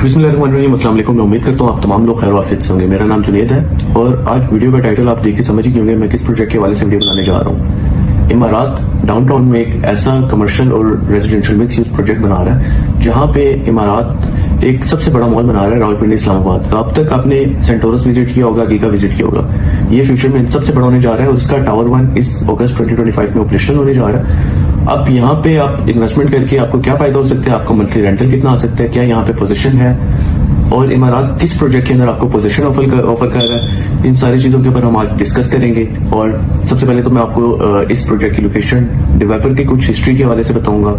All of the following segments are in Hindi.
बिस्मिल्लाहिर्रहमानिर्रहीम, अस्सलाम वालेकुम। मैं उम्मीद करता हूँ आप तमाम लोग खैर वाफियत से होंगे। मेरा नाम जुनेद है और आज वीडियो का टाइटल आप देख के समझ ही होंगे मैं किस प्रोजेक्ट के हवाले से वीडियो बनाने जा रहा हूँ। इमारात डाउनटाउन में एक ऐसा कमर्शियल और रेजिडेंशियल मिक्स यूज प्रोजेक्ट बना रहा है जहाँ पे इमारात एक सबसे बड़ा मॉल बना रहा है रावलपिंडी इस्लामाबाद का। अब तक आपने सेंटोरस विजिट किया होगा, गीगा विजिट किया होगा। ये फ्यूचर में सबसे बड़ा होने जा रहा है और इसका टावर 1 इस अगस्त 2025 में ऑपरेशन होने जा रहा है। अब यहाँ पे आप इन्वेस्टमेंट करके आपको क्या फायदा हो सकता है, आपको मंथली रेंटल कितना आ सकता है, क्या यहाँ पे पोजीशन है और इमारात किस प्रोजेक्ट के अंदर आपको पोजीशन ऑफर कर रहा है, इन सारी चीजों के ऊपर हम आज डिस्कस करेंगे। और सबसे पहले तो मैं आपको इस प्रोजेक्ट की लोकेशन, डेवलपर की कुछ हिस्ट्री के हवाले से बताऊंगा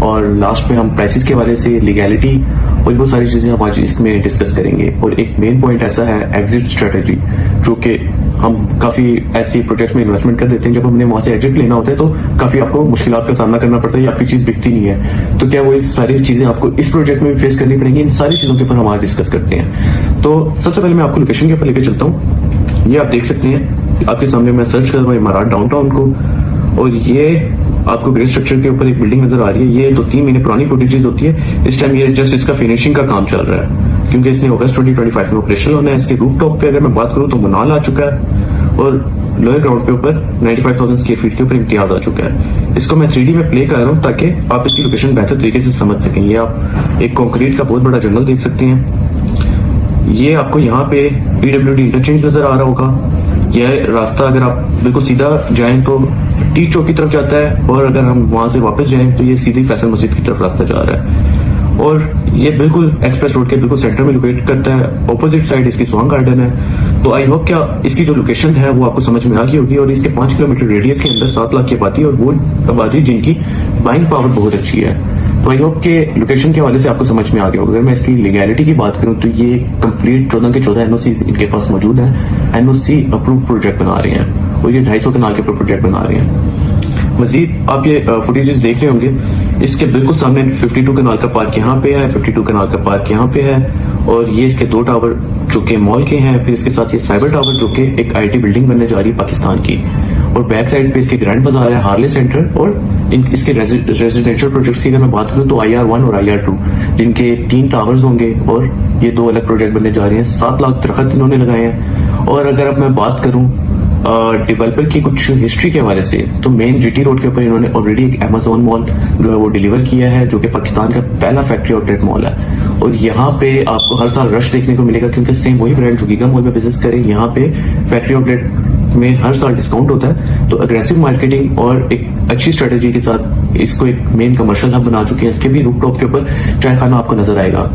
और लास्ट में हम प्राइसेस के हवाले से, लीगैलिटी और बहुत सारी चीजें हम आज इसमें डिस्कस करेंगे। और एक मेन पॉइंट ऐसा है एग्जिट स्ट्रेटेजी, जो कि हम काफी ऐसी प्रोजेक्ट में इन्वेस्टमेंट कर देते हैं जब हमने वहां से एग्जिट लेना होता है तो काफी आपको मुश्किलात का सामना करना पड़ता है, आपकी चीज बिकती नहीं है। तो क्या वो इस सारी चीजें आपको इस प्रोजेक्ट में भी फेस करनी पड़ेंगी, इन सारी चीजों के ऊपर हम आज डिस्कस करते हैं। तो सबसे पहले मैं आपको लोकेशन के ऊपर लेकर चलता हूँ। ये आप देख सकते हैं, आपके सामने मैं सर्च कर रहा हूँ इमारात डाउनटाउन को और ये आपको ग्रे स्ट्रक्चर के ऊपर एक बिल्डिंग नजर आ रही है। ये 2-3 महीने पुरानी फुटेजेस होती है। इस टाइम ये जस्ट इसका फिनिशिंग का काम चल रहा है क्योंकि इसने अगस्त 2025 में ऑपरेशन होना है। इसके रूफ टॉप पे अगर मैं बात करूं तो मुनाल आ चुका है और लोअर ग्राउंड पे ऊपर 95,000 स्क्वायर फीट के ऊपर इम्तियाज आ चुका है। इसको मैं 3D में प्ले कर रहा हूँ ताकि आप इसकी लोकेशन बेहतर तरीके से समझ सकें। ये आप एक कंक्रीट का बहुत बड़ा जंगल देख सकते हैं। ये आपको यहाँ पे PWD इंटरचेंज नजर आ रहा होगा। यह रास्ता अगर आप बिल्कुल सीधा जाएं तो टी चौक की तरफ जाता है और अगर हम वहां से वापस जाएं तो ये सीधी फैसल मस्जिद की तरफ रास्ता जा रहा है। और ये बिल्कुल एक्सप्रेस रोड के बिल्कुल सेंटर में लोकेट करता है। ऑपोजिट साइड इसकी स्वांग गार्डन है। तो आई होप क्या इसकी जो लोकेशन है वो आपको समझ में आ गई होगी। और इसके 5 किलोमीटर रेडियस के अंदर 7 लाख की आबादी और वो आबादी जिनकी बाइंग पावर बहुत अच्छी है। तो आई होप के लोकेशन के हवाले से आपको समझ में आ गया होगा। अगर मैं इसकी लीगैलिटी की बात करूं तो ये कंप्लीट 14 के 14 NOC इनके पास मौजूद है। NOC अप्रूव प्रोजेक्ट बना रहे हैं और ये 250 कनाल के ऊपर प्रोजेक्ट बना रहे हैं। मजीद आप ये फुटेजेस देख रहे होंगे, इसके बिल्कुल सामने 52 कनाल का पार्क यहाँ पे है, 52 कनाल का पार्क यहाँ पे है और ये इसके 2 टावर जो कि मॉल के हैं। फिर इसके साथ ये साइबर टावर जो कि एक IT बिल्डिंग बनने जा रही है पाकिस्तान की। और बैक साइड पे इसके ग्रैंड बाजार है, हार्ले सेंटर और इसके रेजिडेंशियल प्रोजेक्ट्स की अगर मैं बात करूं तो IR1 और IR2 जिनके 3 टावर्स होंगे और ये 2 अलग प्रोजेक्ट बनने जा रहे हैं। 7 लाख दरख्त इन्होंने लगाए हैं। और अगर अब मैं बात करूं डेवलपर की कुछ हिस्ट्री के हवाले से तो मेन GT रोड के ऊपर इन्होंने ऑलरेडी एक Amazon मॉल जो है वो डिलीवर किया है, जो कि पाकिस्तान का पहला फैक्ट्री आउटलेट मॉल है। और यहाँ पे आपको हर साल रश देखने को मिलेगा क्योंकि सेम वही ब्रांड जो गीगा मॉल में बिजनेस करे, यहाँ पे फैक्ट्री आउटलेट में हर साल डिस्काउंट होता है। तो अग्रेसिव मार्केटिंग और एक अच्छी स्ट्रेटेजी के साथ इसको एक मेन कमर्शियल हब बना चुके हैं। इसके भी रूफ टॉप के ऊपर चाय खाना आपको नजर आएगा।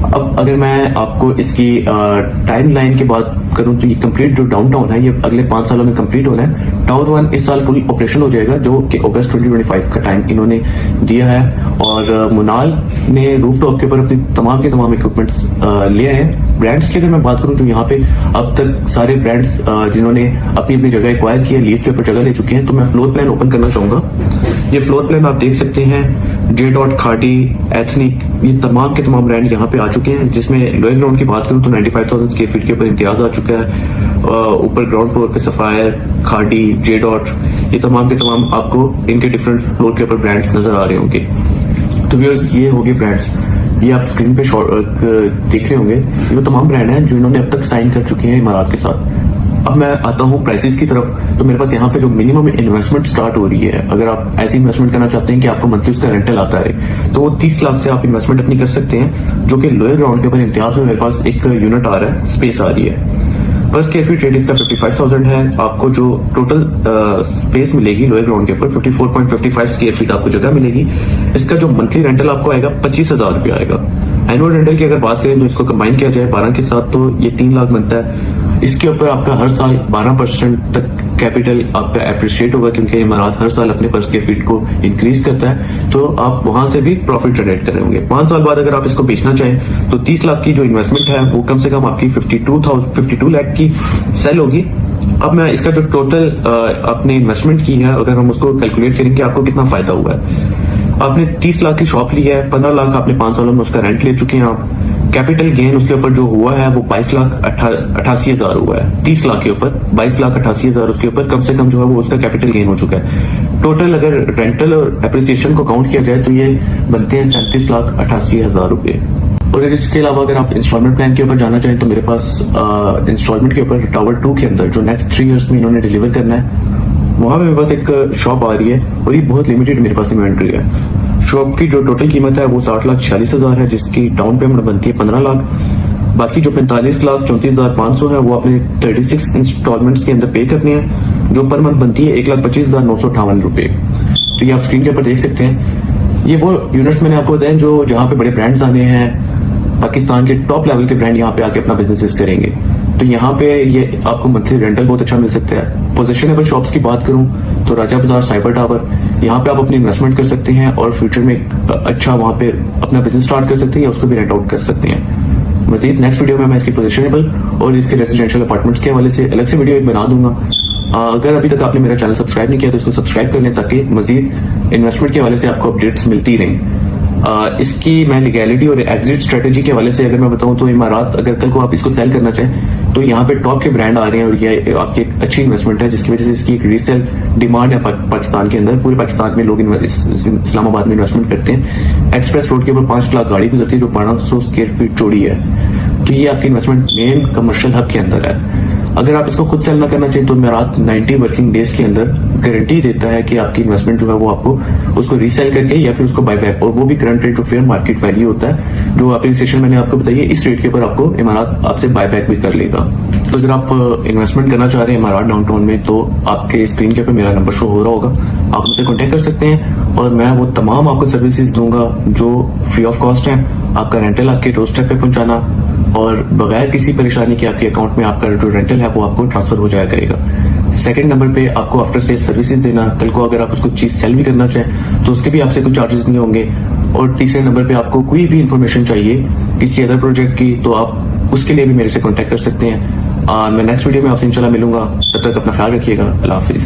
अब अगर मैं आपको इसकी टाइम लाइन की बात करूं तो ये कंप्लीट जो डाउनटाउन है ये अगले 5 सालों में कंप्लीट होना है। टावर 1 इस साल फुल ऑपरेशन हो जाएगा जो कि अगस्त 2025 का टाइम इन्होंने दिया है। और मुनाल ने रूफ टॉप के ऊपर अपनी तमाम के तमाम इक्विपमेंट्स लिए हैं। ब्रांड्स की अगर मैं बात करूं तो यहाँ पे अब तक सारे ब्रांड्स जिन्होंने अपनी अपनी जगह एक्वायर की है, लीज के ऊपर जगह ले चुके हैं। तो मैं फ्लोर प्लान ओपन करना चाहूंगा। ये फ्लोर प्लान आप देख सकते हैं, J. खाटी, एथनिक, ये तमाम के तमाम ब्रांड यहाँ पे आ चुके हैं। जिसमें लोअर ग्राउंड की बात करूं तो 95,000 स्क्वायर फीट के ऊपर इम्तियाज आ चुका है। ऊपर ग्राउंड फ्लोर पे सफायर, खाटी, J. ये तमाम के तमाम आपको इनके डिफरेंट फ्लोर के ऊपर ब्रांड्स नजर आ रहे होंगे। तो व्यूअर्स ये हो गए ब्रांड्स, ये आप स्क्रीन पे देख रहे होंगे। ये वो तमाम ब्रांड हैं जो इन्होंने अब तक साइन कर चुके हैं इमारात के साथ। अब मैं आता हूँ प्राइसेस की तरफ। तो मेरे पास यहाँ पे जो मिनिमम इन्वेस्टमेंट स्टार्ट हो रही है, अगर आप ऐसी इन्वेस्टमेंट करना चाहते हैं कि आपको मंथली उसका रेंटल आता है तो वो 30 लाख से आप इन्वेस्टमेंट अपनी कर सकते हैं, जो कि लोअर ग्राउंड के ऊपर इम्तियाज में मेरे पास एक यूनिट आ रहा है, स्पेस आ रही है। पर स्क्वायर फीट रेट इसका 55,000 है। आपको जो टोटल स्पेस मिलेगी लोअर ग्राउंड के ऊपर 54.55 स्क्वायर फीट आपको जगह मिलेगी। इसका जो मंथली रेंटल आपको आएगा 25,000 रुपया आएगा। एनुअल रेंटल की अगर बात करें तो इसको कंबाइन किया जाए 12 के साथ तो ये 3 लाख बनता है। इसके ऊपर आपका हर साल 12% तक कैपिटल आपका एप्रिशिएट होगा क्योंकि इमारात हर साल अपने पर स्क्वायर फीट को इंक्रीज करता है। तो आप वहां से भी प्रॉफिट जनरेट कर रहे होंगे। 5 साल बाद अगर आप इसको बेचना चाहें तो 30 लाख की जो इन्वेस्टमेंट है वो कम से कम आपकी 52 लाख की सेल होगी। अब मैं इसका जो टोटल आपने इन्वेस्टमेंट की है अगर हम उसको कैलकुलेट करेंगे आपको कितना फायदा हुआ है। आपने 30 लाख की शॉप ली है, 15 लाख आपने 5 सालों में उसका रेंट ले चुके हैं आप। कैपिटल गेन उसके ऊपर जो हुआ है वो 22,88,000 हुआ है। 30 लाख के ऊपर 22,88,000 उसके ऊपर कम से कम जो है वो उसका कैपिटल गेन हो चुका है। टोटल अगर रेंटल और एप्रिसिएशन को काउंट किया जाए तो ये बनते हैं 37,88,000 रुपए। और इसके अलावा अगर आप इंस्टॉलमेंट प्लान के ऊपर जाना चाहें तो मेरे पास इंस्टॉलमेंट के ऊपर टावर 2 के अंदर जो नेक्स्ट 3 इयर्स में इन्होंने डिलीवर करना है, वहां पे मेरे पास एक शॉप आ रही है और ये बहुत लिमिटेड मेरे पास इन्वेंट्री है। शॉप की जो टोटल कीमत है वो 60,46,000 है, जिसकी डाउन पेमेंट बनती है 15 लाख। बाकी जो 45,34,500 है वो आपने 36 इंस्टॉलमेंट्स के अंदर पे करनी है, जो पर मंथ बनती है 1,25,958 रुपए। तो ये आप स्क्रीन के ऊपर देख सकते हैं। ये वो यूनिट्स मैंने आपको बताया जो जहाँ पे बड़े ब्रांड्स आने हैं, पाकिस्तान के टॉप लेवल के ब्रांड यहाँ पे आके अपना बिजनेस करेंगे। तो यहाँ पे ये आपको मंथली रेंटल बहुत अच्छा मिल सकता है। पोजिशनेबल शॉप्स की बात करूं तो राजा बाजार, साइबर टावर, यहाँ पे आप अपनी इन्वेस्टमेंट कर सकते हैं और फ्यूचर में अच्छा वहां पे अपना बिजनेस स्टार्ट कर सकते हैं या उसको भी रेंट आउट कर सकते हैं। मजीद नेक्स्ट वीडियो में मैं इसकी पोजिशनेबल और इसके रेजिडेंशियल अपार्टमेंट्स के हवाले से अलग से वीडियो एक बना दूंगा। अगर अभी तक आपने मेरा चैनल सब्सक्राइब नहीं किया तो इसको सब्सक्राइब कर लें ताकि मजीद इन्वेस्टमेंट के हवाले से आपको अपडेट्स मिलती रहें। इसकी मैं लीगैलिटी और एग्जिट स्ट्रेटेजी के हवाले से अगर मैं बताऊं तो इमारात, अगर कल को आप इसको सेल करना चाहें तो यहाँ पे टॉप के ब्रांड आ रहे हैं और ये आपकी एक अच्छी इन्वेस्टमेंट है, जिसकी वजह से इसकी एक रीसेल डिमांड है पाकिस्तान के अंदर। पूरे पाकिस्तान में लोग इस्लामाबाद में इन्वेस्टमेंट करते हैं। एक्सप्रेस रोड के ऊपर 5 लाख गाड़ी गुजरती है जो 1200 स्क्वायर फीट चौड़ी है। तो ये आपकी इन्वेस्टमेंट मेन कमर्शियल हब के अंदर है। अगर आप इसको खुद सेल ना करना चाहिए तो इमारात 90 वर्किंग डेज के अंदर गारंटी देता है कि आपकी इन्वेस्टमेंट जो है वो आपको उसको रीसेल करके या फिर उसको बाय बैक, और वो भी करंट रेट जो फेयर मार्केट वैल्यू होता है जो एप्लीकेशन मैंने आपको बताई है, इस रेट के ऊपर आपको इमारात आपसे बाय बैक भी कर लेगा। तो अगर आप इन्वेस्टमेंट करना चाह रहे हैं इमारात डाउनटाउन में तो आपके स्क्रीन के ऊपर मेरा नंबर शो हो रहा होगा, आप मुझसे कॉन्टेक्ट कर सकते हैं और मैं वो तमाम आपको सर्विसेज दूंगा जो फ्री ऑफ कॉस्ट है। आपका रेंटल आपके डोर स्टेप पे पहुंचाना और बगैर किसी परेशानी के आपके अकाउंट में आपका जो रेंटल है वो आपको ट्रांसफर हो जाया करेगा। सेकंड नंबर पे आपको आफ्टर सेल सर्विसेज देना, कल को अगर आप उसको चीज सेल भी करना चाहें तो उसके भी आपसे कुछ चार्जेस नहीं होंगे। और तीसरे नंबर पे आपको कोई भी इंफॉर्मेशन चाहिए किसी अदर प्रोजेक्ट की तो आप उसके लिए भी मेरे से कॉन्टेक्ट कर सकते हैं। मैं नेक्स्ट वीडियो में आपसे इंशाल्लाह मिलूंगा, तब तक अपना ख्याल रखिएगा। अल्लाह हाफिज।